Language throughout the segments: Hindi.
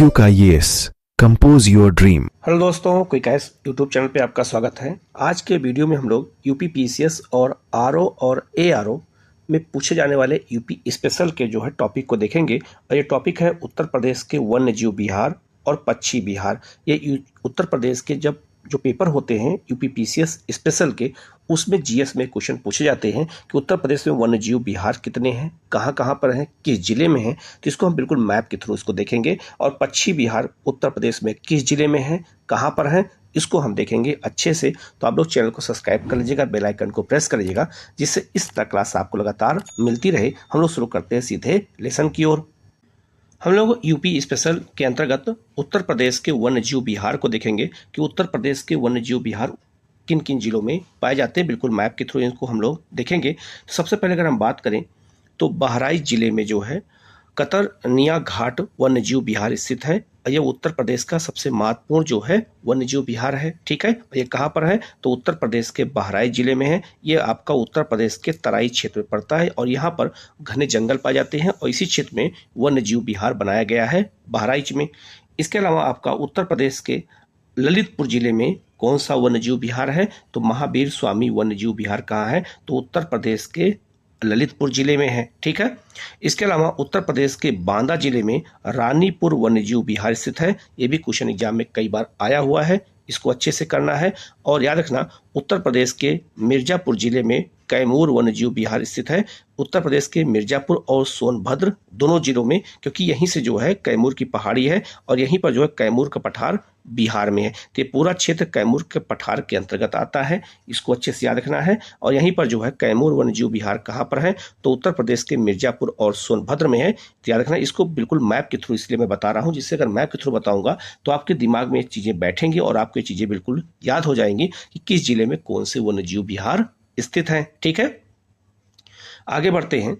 Quick IAS compose your dream. Hello दोस्तों, क्विक IAS यूट्यूब चैनल पे आपका स्वागत है। आज के वीडियो में हम लोग यूपी PCS और RO और ARO में पूछे जाने वाले यूपी स्पेशल के जो है टॉपिक को देखेंगे। और ये टॉपिक है उत्तर प्रदेश के वन्य जीव बिहार और पक्षी बिहार। ये उत्तर प्रदेश के जो पेपर होते हैं यूपी PCS स्पेशल के, उसमें GS में क्वेश्चन पूछे जाते हैं कि उत्तर प्रदेश में वन्य जीव बिहार कितने हैं, कहाँ कहाँ पर हैं, किस जिले में हैं। तो इसको हम बिल्कुल मैप के थ्रू इसको देखेंगे। और पक्षी बिहार उत्तर प्रदेश में किस जिले में है, कहाँ पर हैं, इसको हम देखेंगे अच्छे से। तो आप लोग चैनल को सब्सक्राइब कर लीजिएगा, बेल आइकन को प्रेस कर लीजिएगा, जिससे इस तरह क्लास आपको लगातार मिलती रहे। हम लोग शुरू करते हैं सीधे लेसन की ओर। हम लोग यूपी स्पेशल के अंतर्गत उत्तर प्रदेश के वन्य जीव बिहार को देखेंगे कि उत्तर प्रदेश के वन्य जीव बिहार किन किन जिलों में पाए जाते हैं। बिल्कुल मैप के थ्रू इनको हम लोग देखेंगे। तो सबसे पहले अगर हम बात करें तो बहराइच जिले में जो है कतरनिया घाट वन्य जीव बिहार स्थित है। यह उत्तर प्रदेश का सबसे महत्वपूर्ण जो है वन्य जीव बिहार है। ठीक है, ये कहाँ पर है तो उत्तर प्रदेश के बहराइच जिले में है। ये आपका उत्तर प्रदेश के तराई क्षेत्र में पड़ता है और यहाँ पर घने जंगल पाए जाते हैं और इसी क्षेत्र में वन्य जीव बिहार बनाया गया है बहराइच में। इसके अलावा आपका उत्तर प्रदेश के ललितपुर जिले में कौन सा वन्य जीव बिहार है तो महावीर स्वामी वन्य जीव बिहार कहाँ है तो उत्तर प्रदेश के ललितपुर जिले में है। ठीक है, इसके अलावा उत्तर प्रदेश के बांदा जिले में रानीपुर वन्यजीव बिहार स्थित है। ये भी क्वेश्चन एग्जाम में कई बार आया हुआ है, इसको अच्छे से करना है। और याद रखना उत्तर प्रदेश के मिर्जापुर जिले में कैमूर वन्यजीव बिहार स्थित है। उत्तर प्रदेश के मिर्जापुर और सोनभद्र दोनों जिलों में, क्योंकि यहीं से जो है कैमूर की पहाड़ी है और यहीं पर जो है कैमूर का पठार बिहार में है। तो ये पूरा क्षेत्र कैमूर के पठार के अंतर्गत आता है, इसको अच्छे से याद रखना है। और यहीं पर जो है कैमूर वन्यजीव बिहार कहाँ पर है तो उत्तर प्रदेश के मिर्जापुर और सोनभद्र में है। तो याद रखना, इसको बिल्कुल मैप के थ्रू इसलिए मैं बता रहा हूँ, जिससे अगर मैप के थ्रू बताऊंगा तो आपके दिमाग में ये चीज़ें बैठेंगी और आपको ये चीज़ें बिल्कुल याद हो जाएंगी कि किस जिले में कौन से वन्यजीव बिहार स्थित है। ठीक है, आगे बढ़ते हैं।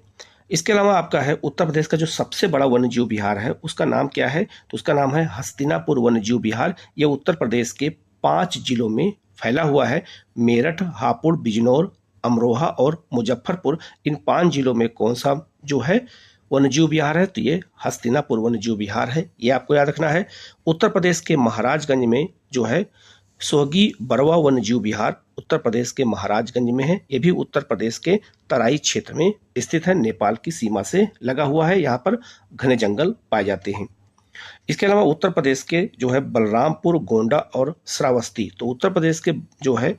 इसके अलावा आपका है उत्तर प्रदेश का जो सबसे बड़ा वन्यजीव बिहार है उसका नाम क्या है तो उसका नाम है हस्तिनापुर वन्यजीव बिहार। यह उत्तर प्रदेश के 5 जिलों में फैला हुआ है। मेरठ, हापुड़, बिजनौर, अमरोहा और मुजफ्फरपुर, इन 5 जिलों में कौन सा जो है वन्यजीव बिहार है तो ये हस्तिनापुर वन्यजीव बिहार है। ये आपको याद रखना है। उत्तर प्रदेश के महाराजगंज में जो है सोगी बरवा वन्यजीव बिहार उत्तर प्रदेश के महाराजगंज में है। ये भी उत्तर प्रदेश के तराई क्षेत्र में स्थित है, नेपाल की सीमा से लगा हुआ है। यहाँ पर घने जंगल पाए जाते हैं। इसके अलावा उत्तर प्रदेश के जो है बलरामपुर, गोंडा और श्रावस्ती, तो उत्तर प्रदेश के जो है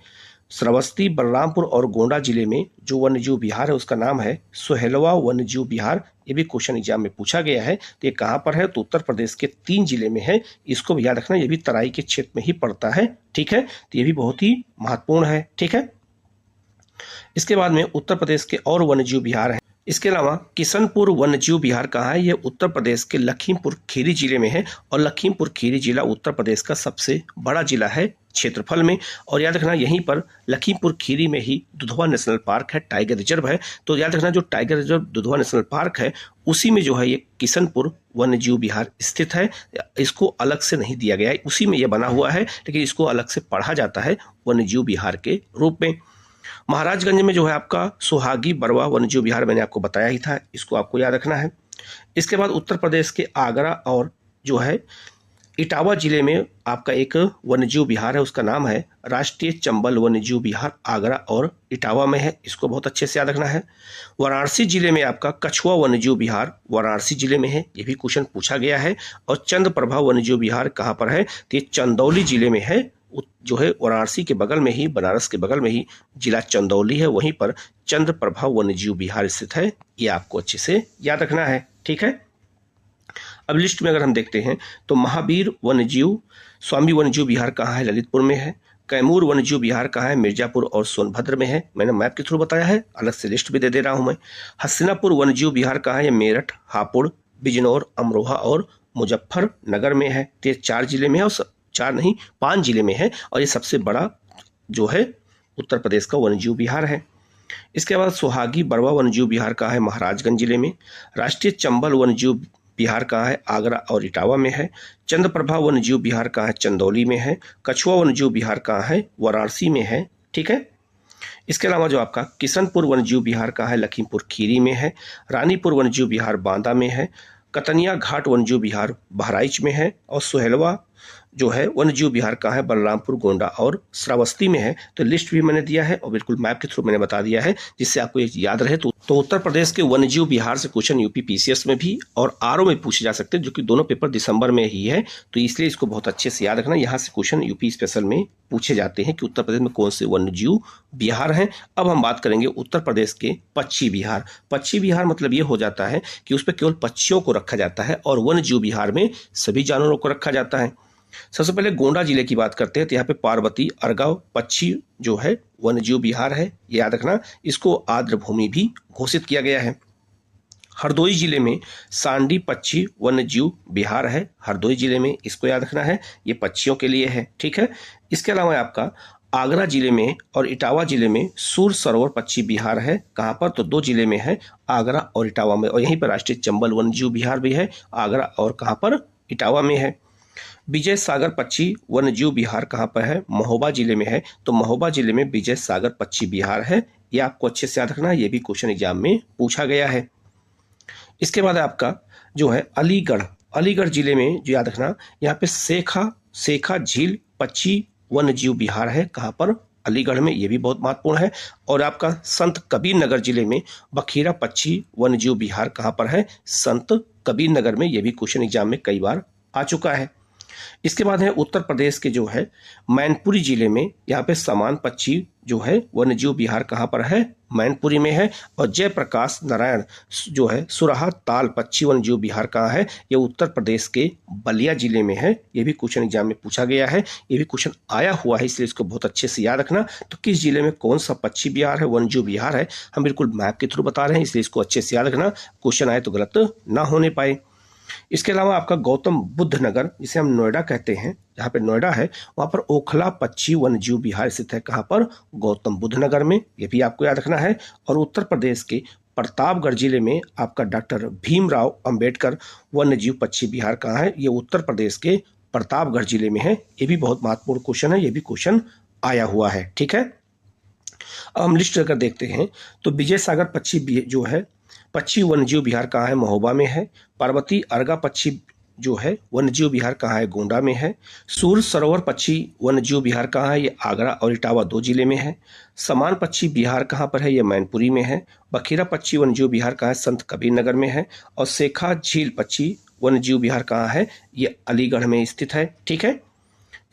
श्रावस्ती, बलरामपुर और गोंडा जिले में जो वन्यजीव बिहार है उसका नाम है सोहेलवा वन्यजीव बिहार। ये भी क्वेश्चन एग्जाम में पूछा गया है। तो ये कहाँ पर है तो उत्तर प्रदेश के 3 जिले में है। इसको भी याद रखना, ये भी तराई के क्षेत्र में ही पड़ता है। ठीक है, तो ये भी बहुत ही महत्वपूर्ण है। ठीक है, इसके बाद में उत्तर प्रदेश के और वन्यजीव बिहार है। इसके अलावा किशनपुर वन्यजीव बिहार कहाँ है, ये उत्तर प्रदेश के लखीमपुर खीरी जिले में है। और लखीमपुर खीरी जिला उत्तर प्रदेश का सबसे बड़ा जिला है क्षेत्रफल में। और याद रखना, यहीं पर लखीमपुर खीरी में ही दुधवा नेशनल पार्क है, टाइगर रिजर्व है। तो याद रखना, जो tiger reserve Dudhwa national park है उसी में जो है ये किशनपुर वन्यजीव बिहार स्थित है। इसको अलग से नहीं दिया गया है, उसी में ये बना हुआ है, लेकिन इसको अलग से पढ़ा जाता है वन्यजीव बिहार के रूप में। महाराजगंज में जो है आपका सुहागी बरवा वन्यजीव बिहार, मैंने आपको बताया ही था, इसको आपको याद रखना है। इसके बाद उत्तर प्रदेश के आगरा और जो है इटावा जिले में आपका एक वन्यजीव बिहार है, उसका नाम है राष्ट्रीय चंबल वन्यजीव बिहार। आगरा और इटावा में है, इसको बहुत अच्छे से याद रखना है। वाराणसी जिले में आपका कछुआ वन्यजीव बिहार वाराणसी जिले में है, ये भी क्वेश्चन पूछा गया है। और चंद्रप्रभा वन्यजीव बिहार कहाँ पर है तो ये चंदौली जिले में है। जो है वाराणसी के बगल में ही, बनारस के बगल में ही जिला चंदौली है, वहीं पर चंद्रप्रभा वन्यजीव बिहार स्थित है। ये आपको अच्छे से याद रखना है। ठीक है, अब लिस्ट में अगर हम देखते हैं तो महावीर वन्यजीव स्वामी वन्यजीव बिहार कहाँ है, ललितपुर में है। कैमूर वन्यजीव बिहार कहाँ है, मिर्जापुर और सोनभद्र में है। मैंने मैप के थ्रू बताया है, अलग से लिस्ट भी दे रहा हूं मैं। हस्तिनापुर वन्यजीव बिहार कहाँ है, मेरठ, हापुड़, बिजनौर, अमरोहा और मुजफ्फरनगर में है। तो ये 4 जिले में है, और 4 नहीं 5 जिले में है। और ये सबसे बड़ा जो है उत्तर प्रदेश का वन्यजीव बिहार है। इसके बाद सुहागी बरवा वन्यजीव बिहार कहाँ है, महाराजगंज जिले में। राष्ट्रीय चंबल वन्यजीव बिहार कहाँ है, आगरा और इटावा में है। चंद्रप्रभा वन्यजीव बिहार कहाँ है, चंदौली में है। कछुआ वन्यजीव बिहार कहाँ है, वाराणसी में है। ठीक है, इसके अलावा जो आपका किशनपुर वन्यजीव बिहार कहाँ है, लखीमपुर खीरी में है। रानीपुर वन्यजीव बिहार बांदा में है। कतनिया घाट वन्यजीव विहार बहराइच में है, और सुहेलवा जो है वन्यजीव विहार कहाँ है, बलरामपुर, गोंडा और श्रावस्ती में है। तो लिस्ट भी मैंने दिया है और बिल्कुल मैप के थ्रू मैंने बता दिया है, जिससे आपको ये याद रहे। तो उत्तर प्रदेश के वन्यजीव विहार से क्वेश्चन यूपी पीसीएस में भी और आरओ में पूछे जा सकते हैं, जो कि दोनों पेपर दिसंबर में ही है, तो इसलिए इसको बहुत अच्छे से याद रखना। यहाँ से क्वेश्चन यूपी स्पेशल में पूछे जाते हैं कि उत्तर प्रदेश में कौन से वन्यजीव विहार हैं। अब हम बात करेंगे उत्तर प्रदेश के पक्षी विहार। पक्षी विहार मतलब ये हो जाता है कि उस पर केवल पक्षियों को रखा जाता है और वन्यजीव विहार में सभी जानवरों को रखा जाता है। सबसे पहले गोंडा जिले की बात करते हैं, तो यहाँ पे पार्वती अर्गव पक्षी जो है वन्यजीव विहार है, ये याद रखना। इसको आर्द्र भूमि भी घोषित किया गया है। हरदोई जिले में सांडी पक्षी वन्यजीव विहार है, हरदोई जिले में, इसको याद रखना है, ये पक्षियों के लिए है, ठीक है। इसके अलावा आपका आगरा जिले में और इटावा जिले में सूर सरोवर पक्षी विहार है। कहाँ पर? तो 2 जिले में है, आगरा और इटावा में, और यहीं पर राष्ट्रीय चंबल वन्यजीव विहार भी है, आगरा और कहाँ पर? इटावा में है। विजय सागर पक्षी वन्यजीव विहार कहाँ पर है? महोबा जिले में है, तो महोबा जिले में विजय सागर पक्षी विहार है, ये आपको अच्छे से याद रखना है, ये भी क्वेश्चन एग्जाम में पूछा गया है। इसके बाद आपका जो है अलीगढ़ जिले में जो याद रखना, यहाँ पे सेखा झील पक्षी वन्यजीव विहार है, कहाँ पर? अलीगढ़ में, ये भी बहुत महत्वपूर्ण है। और आपका संत कबीर नगर जिले में बखीरा पक्षी वन्यजीव विहार कहाँ पर है? संत कबीर नगर में, ये भी क्वेश्चन एग्जाम में कई बार आ चुका है। इसके बाद है उत्तर प्रदेश के जो है मैनपुरी जिले में, यहाँ पे समान पक्षी जो है वन्यजीव विहार कहाँ पर है? मैनपुरी में है। और जयप्रकाश नारायण जो है सुराहा ताल पक्षी वन्यजीव विहार कहाँ है? ये उत्तर प्रदेश के बलिया जिले में है, ये भी क्वेश्चन एग्जाम में पूछा गया है, ये भी क्वेश्चन आया हुआ है, इसलिए इसको बहुत अच्छे से याद रखना। तो किस जिले में कौन सा पक्षी विहार है, वन्यजीव विहार है, हम बिल्कुल मैप के थ्रू बता रहे हैं, इसलिए इसको अच्छे से याद रखना, क्वेश्चन आए तो गलत ना होने पाए। इसके अलावा आपका गौतम बुद्ध नगर, जिसे हम नोएडा कहते हैं, जहाँ पे नोएडा है वहाँ पर ओखला पक्षी वन्यजीव विहार स्थित है, कहाँ पर? गौतम बुद्ध नगर में, ये भी आपको याद रखना है। और उत्तर प्रदेश के प्रतापगढ़ जिले में आपका डॉक्टर भीमराव अंबेडकर वन्यजीव पक्षी विहार कहाँ है? ये उत्तर प्रदेश के प्रतापगढ़ जिले में है, ये भी बहुत महत्वपूर्ण क्वेश्चन है, ये भी क्वेश्चन आया हुआ है, ठीक है। अब हम लिस्ट अगर देखते हैं तो विजय सागर पक्षी जो है पक्षी वन्यजीव विहार कहाँ है? महोबा में है। पार्वती अर्गा पक्षी जो है वन्यजीव विहार कहाँ है? गोंडा में है। सूर सरोवर पक्षी वन्यजीव विहार कहाँ है? ये आगरा और इटावा 2 जिले में है। समान पक्षी विहार कहाँ पर है? ये मैनपुरी में है। बखीरा पक्षी वन्यजीव विहार कहाँ है? संत कबीर नगर में है। और सेखा झील पक्षी वन्यजीव विहार कहाँ है? ये अलीगढ़ में स्थित है, ठीक है।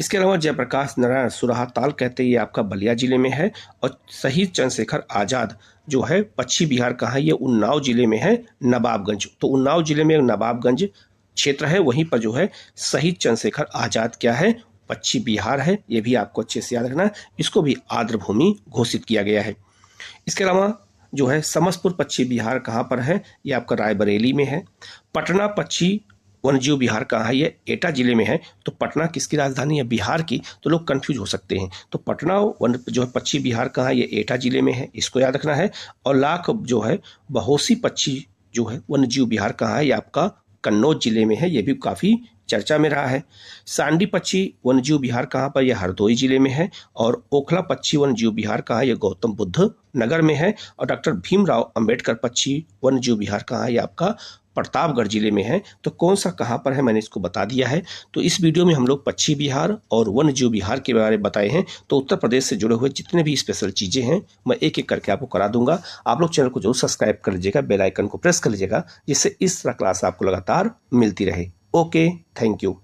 इसके अलावा जयप्रकाश नारायण सुराहा ताल कहते हैं, ये आपका बलिया जिले में है। और शहीद चंद्रशेखर आजाद जो है पक्षी विहार कहाँ है? ये उन्नाव जिले में है, नवाबगंज। तो उन्नाव जिले में नवाबगंज क्षेत्र है, वहीं पर जो है शहीद चंद्रशेखर आजाद क्या है? पक्षी विहार है, ये भी आपको अच्छे से याद रखना है, इसको भी आर्द्र भूमि घोषित किया गया है। इसके अलावा जो है समस्तपुर पक्षी विहार कहाँ पर है? ये आपका रायबरेली में है। पटना पक्षी वन्यजीव विहार कहाँ है? ये एटा जिले में है। तो पटना किसकी राजधानी है? बिहार की, तो लोग कंफ्यूज हो सकते हैं। तो पटना वन जो है पक्षी विहार कहाँ है? ये एटा जिले में है, इसको याद रखना है। और लाख जो है बहोसी पक्षी जो है वन्यजीव विहार कहाँ है? ये आपका कन्नौज जिले में है, ये भी काफ़ी चर्चा में रहा है। सांडी पक्षी वन्यजीव विहार कहाँ पर? यह हरदोई जिले में है। और ओखला पक्षी वन्यजीव विहार कहाँ है? यह गौतम बुद्ध नगर में है। और डॉक्टर भीमराव अंबेडकर पक्षी वन्यजीव विहार कहाँ है? यह आपका प्रतापगढ़ जिले में है। तो कौन सा कहाँ पर है मैंने इसको बता दिया है। तो इस वीडियो में हम लोग पक्षी विहार और वन्यजीव विहार के बारे में बताए हैं। तो उत्तर प्रदेश से जुड़े हुए जितने भी स्पेशल चीज़ें हैं मैं एक एक करके आपको करा दूंगा। आप लोग चैनल को जरूर सब्सक्राइब कर लीजिएगा, बेल आइकन को प्रेस कर लीजिएगा, जिससे इस तरह क्लास आपको लगातार मिलती रहे। Okay, thank you.